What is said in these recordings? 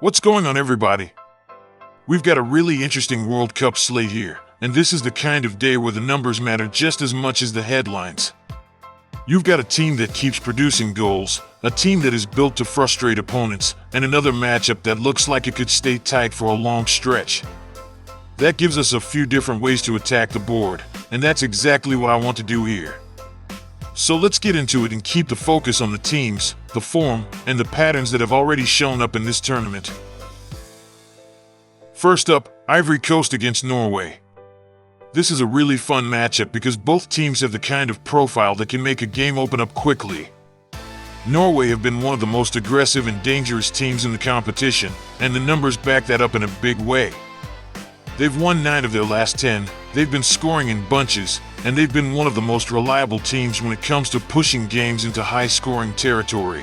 What's going on, everybody? We've got a really interesting World Cup slate here, and this is the kind of day where the numbers matter just as much as the headlines. You've got a team that keeps producing goals, a team that is built to frustrate opponents, and another matchup that looks like it could stay tight for a long stretch. That gives us a few different ways to attack the board, and that's exactly what I want to do here. So let's get into it and keep the focus on the teams, the form, and the patterns that have already shown up in this tournament. First up, Ivory Coast against Norway. This is a really fun matchup because both teams have the kind of profile that can make a game open up quickly. Norway have been one of the most aggressive and dangerous teams in the competition, and the numbers back that up in a big way. They've won 9 of their last 10, they've been scoring in bunches, and they've been one of the most reliable teams when it comes to pushing games into high-scoring territory.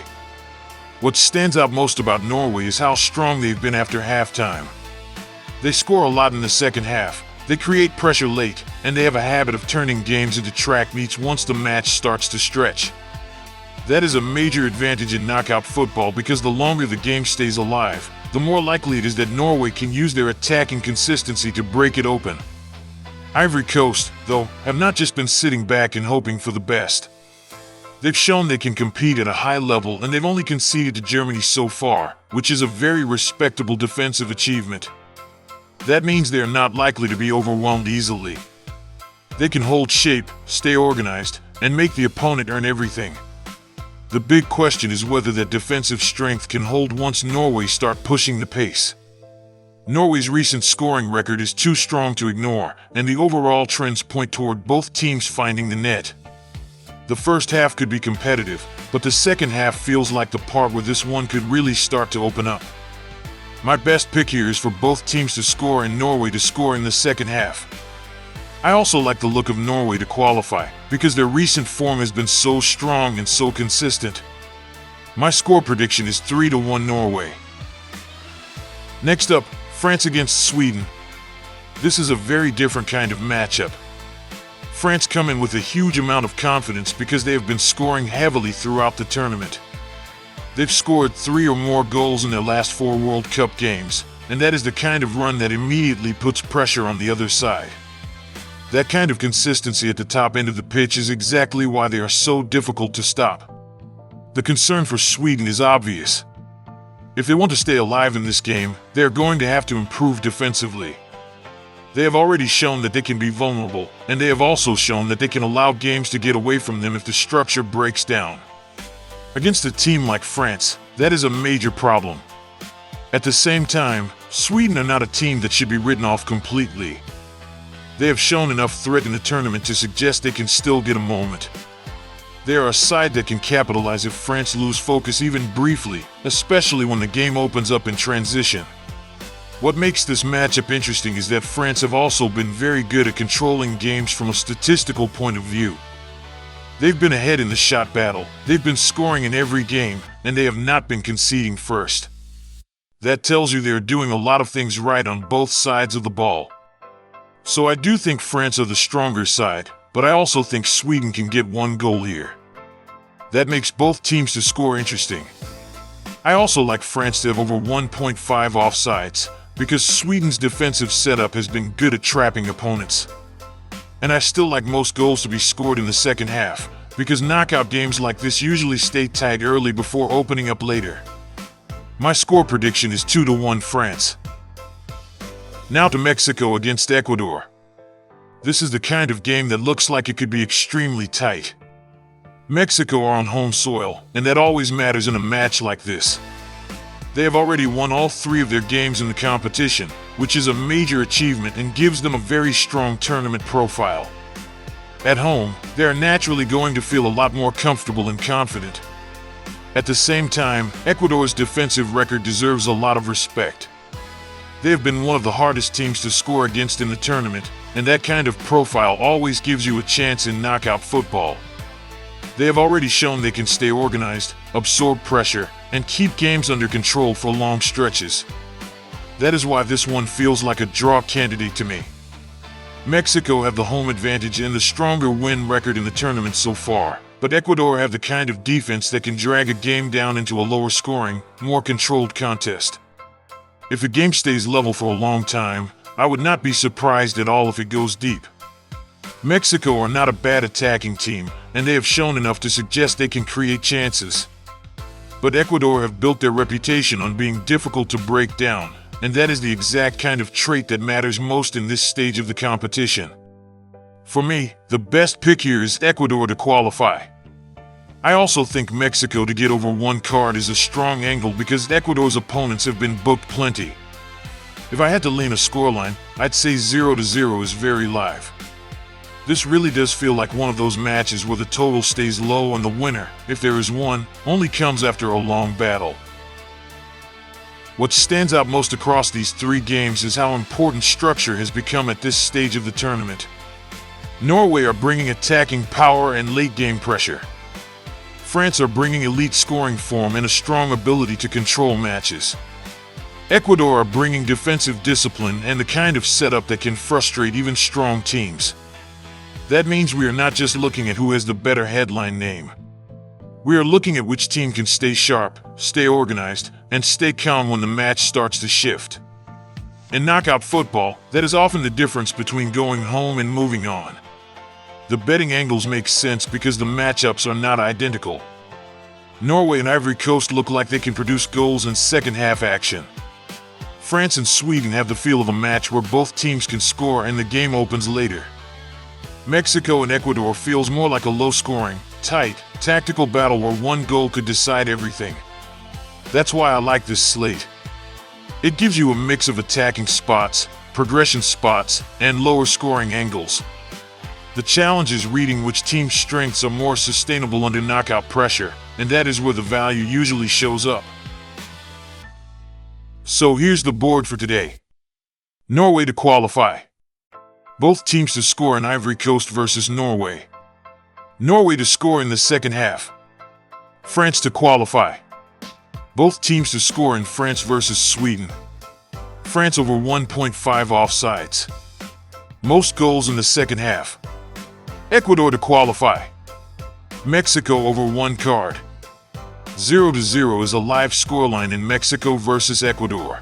What stands out most about Norway is how strong they've been after halftime. They score a lot in the second half, they create pressure late, and they have a habit of turning games into track meets once the match starts to stretch. That is a major advantage in knockout football because the longer the game stays alive, the more likely it is that Norway can use their attacking consistency to break it open. Ivory Coast, though, have not just been sitting back and hoping for the best. They've shown they can compete at a high level, and they've only conceded to Germany so far, which is a very respectable defensive achievement. That means they are not likely to be overwhelmed easily. They can hold shape, stay organized, and make the opponent earn everything. The big question is whether that defensive strength can hold once Norway start pushing the pace. Norway's recent scoring record is too strong to ignore, and the overall trends point toward both teams finding the net. The first half could be competitive, but the second half feels like the part where this one could really start to open up. My best pick here is for both teams to score and Norway to score in the second half. I also like the look of Norway to qualify, because their recent form has been so strong and so consistent. My score prediction is 3-1 Norway. Next up, France against Sweden. This is a very different kind of matchup. France come in with a huge amount of confidence because they have been scoring heavily throughout the tournament. They've scored 3 or more goals in their last 4 World Cup games, and that is the kind of run that immediately puts pressure on the other side. That kind of consistency at the top end of the pitch is exactly why they are so difficult to stop. The concern for Sweden is obvious. If they want to stay alive in this game, they are going to have to improve defensively. They have already shown that they can be vulnerable, and they have also shown that they can allow games to get away from them if the structure breaks down. Against a team like France, that is a major problem. At the same time, Sweden are not a team that should be written off completely. They have shown enough threat in the tournament to suggest they can still get a moment. They are a side that can capitalize if France lose focus even briefly, especially when the game opens up in transition. What makes this matchup interesting is that France have also been very good at controlling games from a statistical point of view. They've been ahead in the shot battle, they've been scoring in every game, and they have not been conceding first. That tells you they are doing a lot of things right on both sides of the ball. So I do think France are the stronger side, but I also think Sweden can get 1 goal here. That makes both teams to score interesting. I also like France to have over 1.5 offsides, because Sweden's defensive setup has been good at trapping opponents. And I still like most goals to be scored in the second half, because knockout games like this usually stay tight early before opening up later. My score prediction is 2-1 France. Now to Mexico against Ecuador. This is the kind of game that looks like it could be extremely tight. Mexico are on home soil, and that always matters in a match like this. They have already won all 3 of their games in the competition, which is a major achievement and gives them a very strong tournament profile. At home, they are naturally going to feel a lot more comfortable and confident. At the same time, Ecuador's defensive record deserves a lot of respect. They have been one of the hardest teams to score against in the tournament, and that kind of profile always gives you a chance in knockout football. They have already shown they can stay organized, absorb pressure, and keep games under control for long stretches. That is why this one feels like a draw candidate to me. Mexico have the home advantage and the stronger win record in the tournament so far, but Ecuador have the kind of defense that can drag a game down into a lower scoring, more controlled contest. If the game stays level for a long time, I would not be surprised at all if it goes deep. Mexico are not a bad attacking team, and they have shown enough to suggest they can create chances. But Ecuador have built their reputation on being difficult to break down, and that is the exact kind of trait that matters most in this stage of the competition. For me, the best pick here is Ecuador to qualify. I also think Mexico to get over one card is a strong angle because Ecuador's opponents have been booked plenty. If I had to lean a scoreline, I'd say 0-0 is very live. This really does feel like one of those matches where the total stays low and the winner, if there is one, only comes after a long battle. What stands out most across these three games is how important structure has become at this stage of the tournament. Norway are bringing attacking power and late-game pressure. France are bringing elite scoring form and a strong ability to control matches. Ecuador are bringing defensive discipline and the kind of setup that can frustrate even strong teams. That means we are not just looking at who has the better headline name. We are looking at which team can stay sharp, stay organized, and stay calm when the match starts to shift. In knockout football, that is often the difference between going home and moving on. The betting angles make sense because the matchups are not identical. Norway and Ivory Coast look like they can produce goals in second-half action. France and Sweden have the feel of a match where both teams can score and the game opens later. Mexico and Ecuador feels more like a low-scoring, tight, tactical battle where one goal could decide everything. That's why I like this slate. It gives you a mix of attacking spots, progression spots, and lower scoring angles. The challenge is reading which team's strengths are more sustainable under knockout pressure, and that is where the value usually shows up. So here's the board for today. Norway to qualify. Both teams to score in Ivory Coast versus Norway. Norway to score in the second half. France to qualify. Both teams to score in France versus Sweden. France over 1.5 offsides. Most goals in the second half. Ecuador to qualify. Mexico over one card. 0-0 is a live scoreline in Mexico versus Ecuador.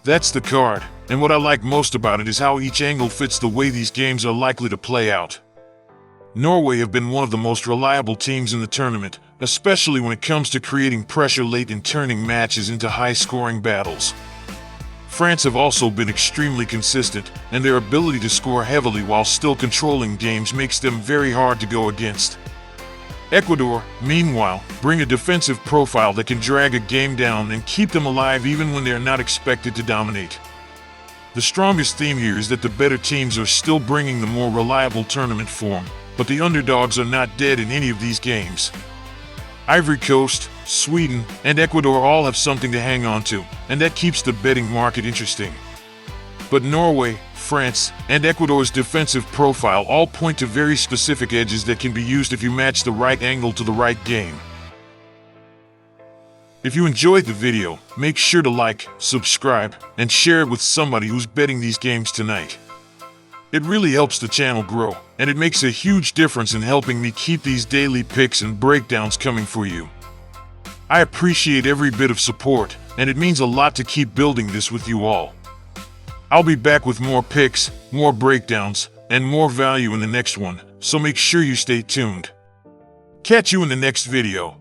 That's the card, and what I like most about it is how each angle fits the way these games are likely to play out. Norway have been one of the most reliable teams in the tournament, especially when it comes to creating pressure late and turning matches into high-scoring battles. France have also been extremely consistent, and their ability to score heavily while still controlling games makes them very hard to go against. Ecuador, meanwhile, bring a defensive profile that can drag a game down and keep them alive even when they are not expected to dominate. The strongest theme here is that the better teams are still bringing the more reliable tournament form, but the underdogs are not dead in any of these games. Ivory Coast, Sweden, and Ecuador all have something to hang on to, and that keeps the betting market interesting. But Norway, France, and Ecuador's defensive profile all point to very specific edges that can be used if you match the right angle to the right game. If you enjoyed the video, make sure to like, subscribe, and share it with somebody who's betting these games tonight. It really helps the channel grow, and it makes a huge difference in helping me keep these daily picks and breakdowns coming for you. I appreciate every bit of support, and it means a lot to keep building this with you all. I'll be back with more picks, more breakdowns, and more value in the next one, so make sure you stay tuned. Catch you in the next video.